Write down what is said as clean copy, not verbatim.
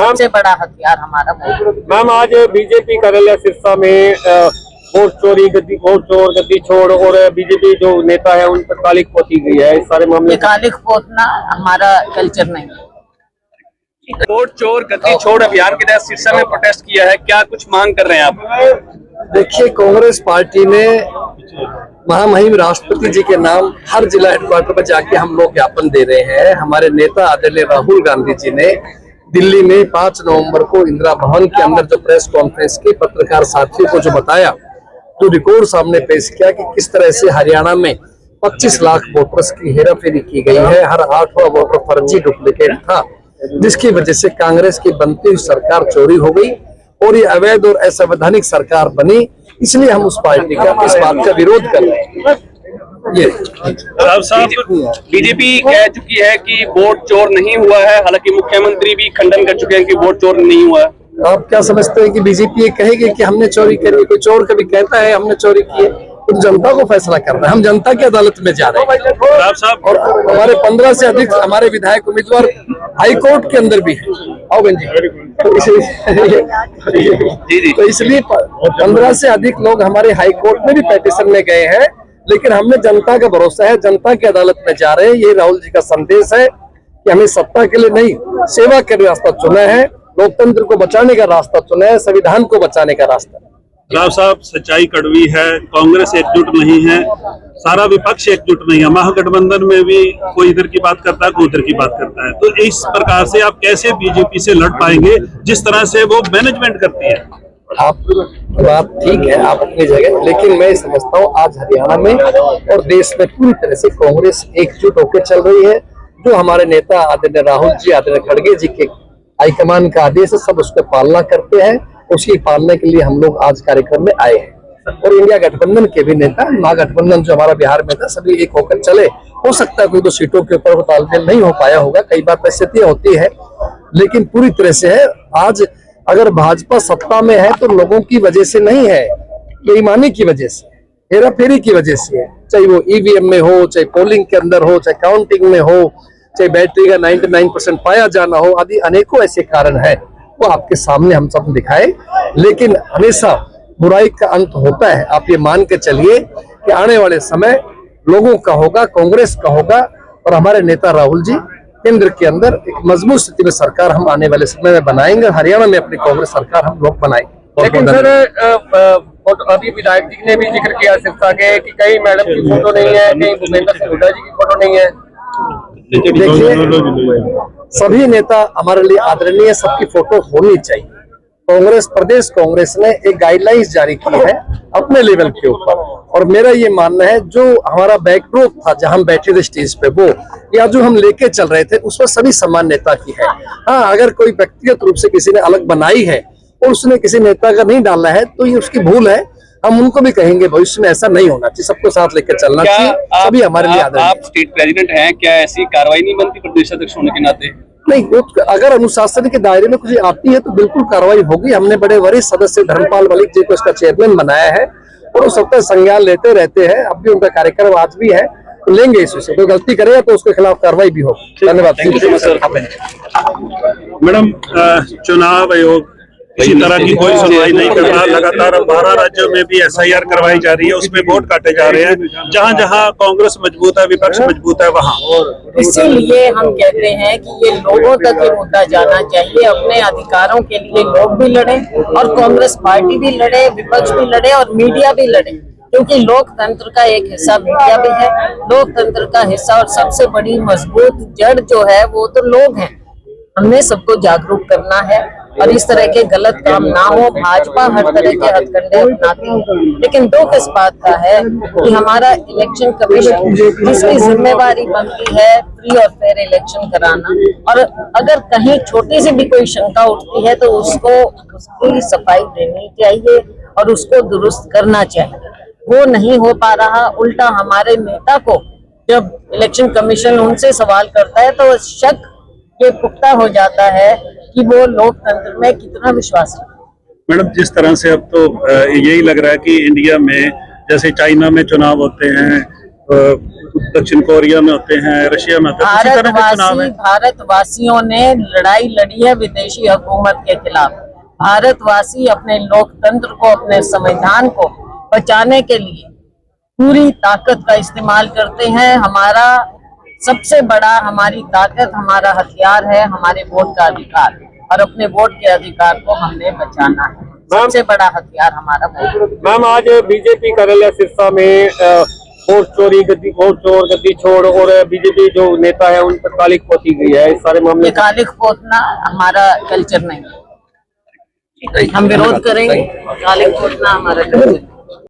सबसे बड़ा हथियार हमारा। मैम आज बीजेपी कार्यालय सिरसा में वोट चोरी, वोट चोर, गद्दी छोड़ और बीजेपी जो नेता है उन पर कालिक पोती गई है। इस सारे मामले कालिक पोतना हमारा कल्चर नहीं है। वोट चोर गद्दी छोड़ अभियान के तहत सिरसा में प्रोटेस्ट किया है, क्या कुछ मांग कर रहे हैं आप? देखिए, कांग्रेस पार्टी ने महामहिम राष्ट्रपति जी के नाम हर जिला हेडक्वार्टर पर जाके हम लोग ज्ञापन दे रहे हैं। हमारे नेता आदरणीय राहुल गांधी जी ने दिल्ली में 5 नवंबर को इंदिरा भवन के अंदर जो प्रेस कॉन्फ्रेंस की पत्रकार साथियों को जो बताया, जो रिकॉर्ड सामने पेश किया कि किस तरह से हरियाणा में 25 लाख वोटर्स की हेराफेरी की गई है, हर 8वां वोटर फर्जी डुप्लीकेट था, जिसकी वजह से कांग्रेस की बनती हुई सरकार चोरी हो गई और ये अवैध और असंवैधानिक सरकार बनी। इसलिए हम उस पार्टी का इस बात का विरोध कर रहे हैं। ये साहब बीजेपी कह चुकी है कि वोट चोर नहीं हुआ है, हालांकि मुख्यमंत्री भी खंडन कर चुके हैं कि वोट चोर नहीं हुआ है। आप क्या समझते हैं कि बीजेपी ये कहेगी कि हमने चोरी करी? कोई चोर कभी कहता है हमने चोरी की है? तो जनता को फैसला करना है। हम जनता की अदालत में जा रहे हैं साहब, और हमारे 15 से अधिक हमारे विधायक उम्मीदवार हाई कोर्ट के अंदर भी है। आओ बहन जी, तो इसलिए 15 से अधिक लोग हमारे हाई कोर्ट में भी पेटिशन में गए हैं, लेकिन हमने जनता का भरोसा है, जनता की अदालत में जा रहे हैं। ये राहुल जी का संदेश है कि हमें सत्ता के लिए नहीं, सेवा के रास्ता चुना है, लोकतंत्र को बचाने का रास्ता चुना है, संविधान को बचाने का रास्ता। राव साहब, सच्चाई कड़वी है, कांग्रेस एकजुट नहीं है, सारा विपक्ष एकजुट नहीं है। महागठबंधन में भी कोई इधर की बात करता है, कोई उधर की बात करता है। तो इस प्रकार से आप कैसे बीजेपी से लड़ पाएंगे जिस तरह से वो मैनेजमेंट करती है? आप बात ठीक है, आप अपनी जगह, लेकिन मैं समझता हूँ आज हरियाणा में और देश में पूरी तरह से कांग्रेस एकजुट होकर चल रही है। जो हमारे नेता आदरणीय राहुल जी, आदरणीय खड़गे जी के हाईकमान का आदेश है, सब उसका पालना करते हैं। उसकी पालना के लिए हम लोग आज कार्यक्रम में आए हैं। और इंडिया गठबंधन के भी नेता, महागठबंधन जो हमारा बिहार में था, सभी एक होकर चले। हो सकता है कोई 2 सीटों के ऊपर तालमेल नहीं हो पाया होगा, कई बार परिस्थितियां होती है, लेकिन पूरी तरह से है। आज अगर भाजपा सत्ता में है तो लोगों की वजह से नहीं है, बेईमानी की वजह से, हेराफेरी की वजह से है। चाहे वो ईवीएम में हो, चाहे पोलिंग के अंदर हो, चाहे काउंटिंग में हो, चाहे बैटरी का 99% पाया जाना हो, आदि अनेकों ऐसे कारण है, वो आपके सामने हम सब दिखाए। लेकिन हमेशा बुराई का अंत होता है। आप ये मान के चलिए कि आने वाले समय लोगों का होगा, कांग्रेस का होगा, और हमारे नेता राहुल जी केंद्र के अंदर एक मजबूत स्थिति में सरकार हम आने वाले समय में बनाएंगे। हरियाणा में अपनी कांग्रेस सरकार हम लोग बनाएंगे। लेकिन सर अभी विधायक जी ने भी जिक्र किया सिरसा के कि कहीं मैडम की फोटो नहीं है, कहीं भूपेंद्र सिंह हुड्डा जी की फोटो नहीं है। देखिए, सभी नेता हमारे लिए आदरणीय, सबकी फोटो होनी चाहिए। कांग्रेस प्रदेश कांग्रेस ने एक गाइडलाइंस जारी की है अपने लेवल के ऊपर, और मेरा ये मानना है जो हमारा बैकड्रॉप था, जहां हम बैठे थे स्टेज पे, वो या जो हम लेके चल रहे थे, उसमें सभी समान नेता की है। हाँ, अगर कोई व्यक्तिगत रूप से किसी ने अलग बनाई है और उसने किसी नेता का नहीं डाला है तो ये उसकी भूल है। हम उनको भी कहेंगे भविष्य में ऐसा नहीं होना चाहिए, सबको साथ लेकर चलना चाहिए। सभी हमारे लिए आदरणीय। आप स्टेट प्रेसिडेंट हैं, क्या ऐसी कार्रवाई नहीं बनती प्रदेश अध्यक्ष होने के नाते? नहीं, अगर अनुशासन के दायरे में कुछ आती है तो बिल्कुल कार्रवाई होगी। हमने बड़े वरिष्ठ सदस्य धर्मपाल मलिक जी को इसका चेयरमैन बनाया है और वो सबका संज्ञान लेते रहते हैं। अब भी उनका कार्यक्रम आज भी है, तो लेंगे इस विषय। कोई गलती करेगा तो उसके खिलाफ कार्रवाई भी होगी। धन्यवाद। मैडम, चुनाव आयोग इसी तरह की कोई सुनवाई नहीं कर रहा। लगातार 12 राज्यों में भी SIR करवाई जा रही है, उसमें वोट काटे जा रहे हैं। जहां जहां कांग्रेस मजबूत है, विपक्ष मजबूत है, वहां। इसीलिए हम कहते हैं कि ये लोगों तक ये मुद्दा जाना चाहिए। अपने अधिकारों के लिए लोग भी लड़े और कांग्रेस पार्टी भी लड़े, विपक्ष भी लड़े और मीडिया भी लड़े, क्योंकि लोकतंत्र का एक हिस्सा मीडिया भी है। लोकतंत्र का हिस्सा और सबसे बड़ी मजबूत जड़ जो है वो तो लोग हैं। हमने सबको जागरूक करना है और इस तरह के गलत काम ना हो। भाजपा हर तरह के हथकंडे अपनाती है, लेकिन दुख इस बात का है कि हमारा इलेक्शन कमीशन, जिसकी जिम्मेवारी बनती है फ्री और फेयर इलेक्शन कराना, और अगर कहीं छोटी सी भी कोई शंका उठती है तो उसकी सफाई देनी चाहिए और उसको दुरुस्त करना चाहिए। वो नहीं हो पा रहा। उल्टा हमारे नेता को जब इलेक्शन कमीशन उनसे सवाल करता है तो शक ये पुख्ता हो जाता है कि वो लोकतंत्र में कितना विश्वास है। मैडम, जिस तरह से अब तो यही लग रहा है कि इंडिया में जैसे चाइना में चुनाव होते हैं, दक्षिण कोरिया में होते हैं, रशिया में होते हैं, उसी तरह के चुनाव है। भारतवासियों ने लड़ाई लड़ी है विदेशी हुकूमत के खिलाफ। भारतवासी अपने लोकतंत्र को, अपने संविधान को बचाने के लिए पूरी ताकत का इस्तेमाल करते हैं। हमारा सबसे बड़ा, हमारी ताकत, हमारा हथियार है हमारे वोट का अधिकार, और अपने वोट के अधिकार को हमने बचाना है। सबसे बड़ा हथियार हमारा वोट। मैम, आज बीजेपी कार्यालय सिरसा में वोट चोरी, वोट चोर, गद्दी छोड़ और बीजेपी जो नेता है उन पर कालिक पोती गई है। इस सारे मामले कालिक पोतना हमारा कल्चर नहीं है, हम विरोध करेंगे। कालिक पोतना हमारा कल्चर